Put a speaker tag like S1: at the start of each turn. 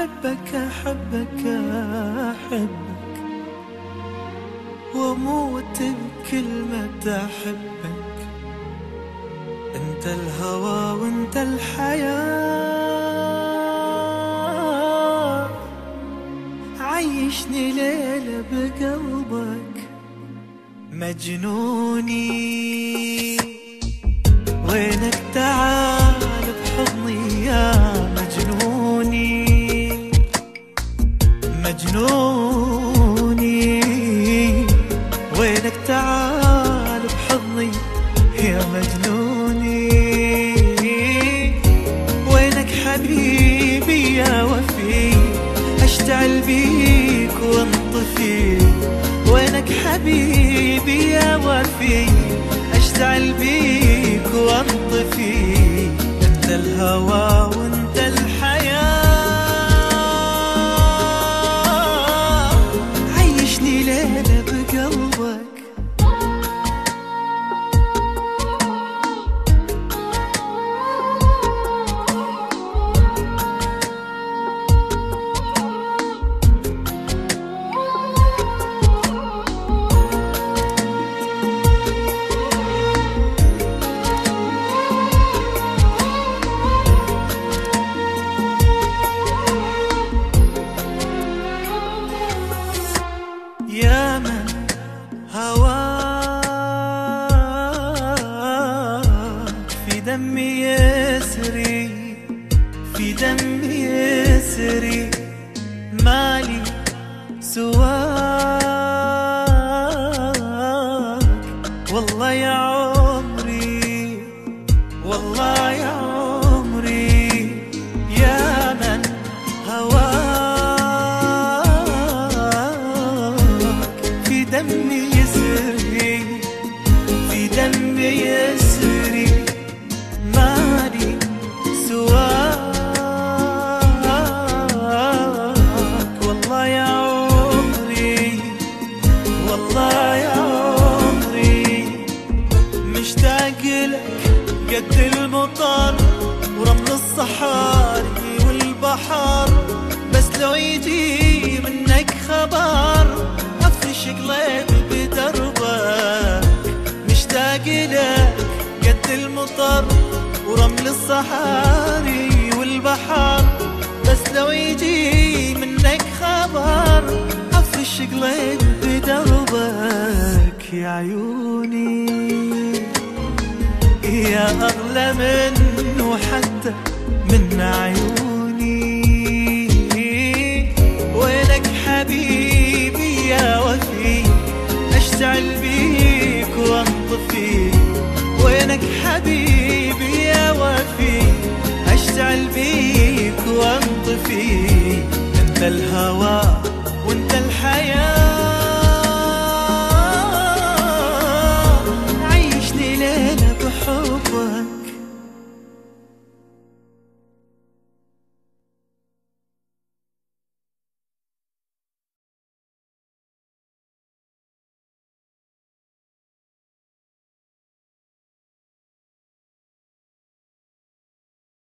S1: أحبك أحبك أحبك وأموت بكلمة أحبك. أنت الهوى وأنت الحياة، عيشني ليلة بقلبك مجنوني. وينك تعال بحضني يا مجنوني مجنوني. وينك تعال بحضني يا مجنوني. وينك حبيبي يا وفي، اشتعل بيك وانطفي. وينك حبيبي يا وفي، اشتعل بيك وانطفي. انت الهوى وانت الحياة، عيشني ليلة بقلبك. يا من هواك في دمي يسري، في دمي يسري. مالي سواك والله يا عمري، والله يا عمري. يا من دمي يسري، في دمي يسري. مالي سواك والله يا عمري، والله يا عمري. مشتاق لك قد المطر ورمل الصحاري والبحر. بس لو يجي منك خبر افرش قلبي بدربك. مشتاق لك قد المطر ورمل الصحاري والبحر. بس لو يجي منك خبر افرش قلبي بدربك. يا عيوني يا اغلى منه حتى من عيوني. وينك حبيبي يا وفي، اشتعل بيك وانطفي. وينك حبيبي يا وفي، اشتعل بيك وانطفي. انت الهوى